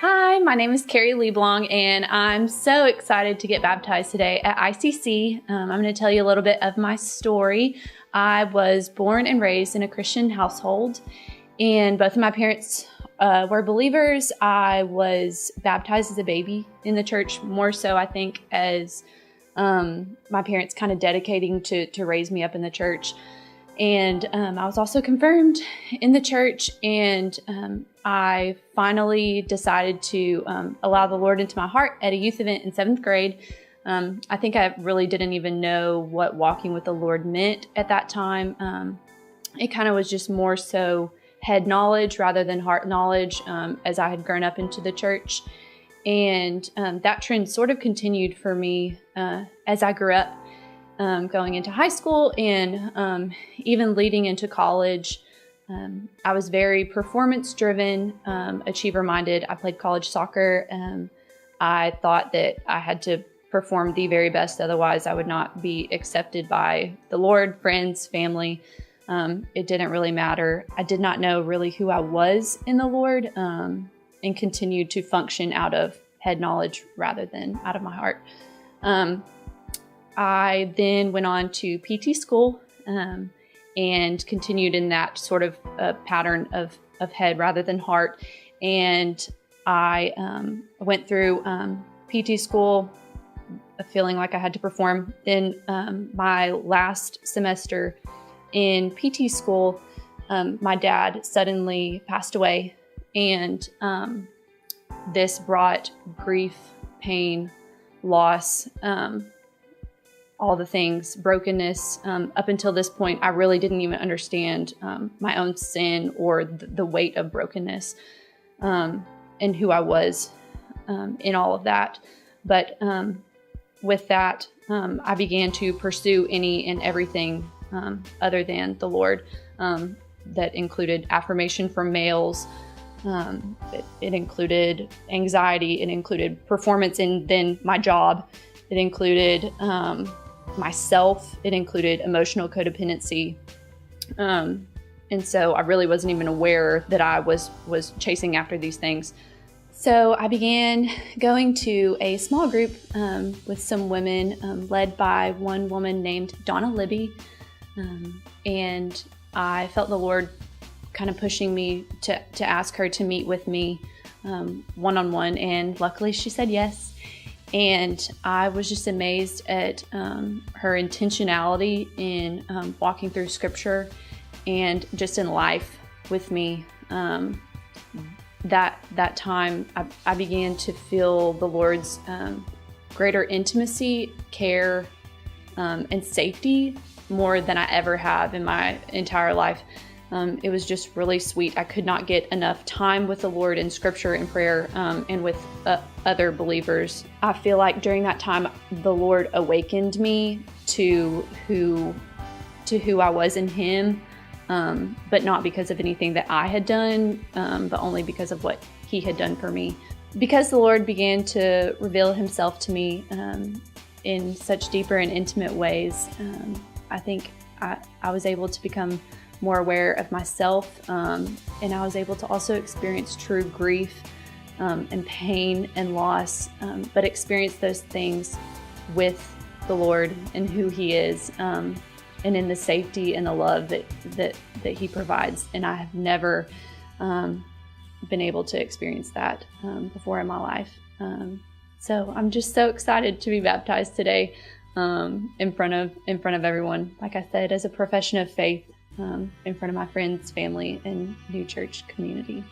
Hi, my name is Carrie Leblong, and I'm so excited to get baptized today at ICC. I'm going to tell you a little bit of my story. I was born and raised in a Christian household, and both of my parents were believers. I was baptized as a baby in the church, more so I think as my parents kind of dedicating to raise me up in the church. And I was also confirmed in the church, and I finally decided to allow the Lord into my heart at a youth event in 7th grade. I think I really didn't even know what walking with the Lord meant at that time. It kind of was just more so head knowledge rather than heart knowledge as I had grown up into the church. And that trend sort of continued for me as I grew up. Going into high school and even leading into college. I was very performance-driven, achiever-minded. I played college soccer. I thought that I had to perform the very best, otherwise I would not be accepted by the Lord, friends, family. It didn't really matter. I did not know really who I was in the Lord and continued to function out of head knowledge rather than out of my heart. I then went on to PT school and continued in that sort of pattern of head rather than heart. And I went through PT school feeling like I had to perform. Then my last semester in PT school, my dad suddenly passed away. And this brought grief, pain, loss, all the things, brokenness. Up until this point, I really didn't even understand my own sin or the weight of brokenness and who I was in all of that. But with that, I began to pursue any and everything other than the Lord. That included affirmation from males. It included anxiety. It included performance in then my job. It included myself. It included emotional codependency. And so I really wasn't even aware that I was chasing after these things. So I began going to a small group with some women led by one woman named Donna Libby. And I felt the Lord kind of pushing me to ask her to meet with me one-on-one. And luckily she said yes. And I was just amazed at her intentionality in walking through scripture and just in life with me. That time I began to feel the Lord's greater intimacy, care, and safety more than I ever have in my entire life. It was just really sweet. I could not get enough time with the Lord in scripture and prayer and with other believers. I feel like during that time, the Lord awakened me to who I was in Him, but not because of anything that I had done, but only because of what He had done for me. Because the Lord began to reveal Himself to me in such deeper and intimate ways, I think I was able to become more aware of myself, and I was able to also experience true grief and pain and loss, but experience those things with the Lord and who He is, and in the safety and the love that He provides. And I have never been able to experience that before in my life. So I'm just so excited to be baptized today in front of everyone. Like I said, as a profession of faith. In front of my friends, family, and new church community.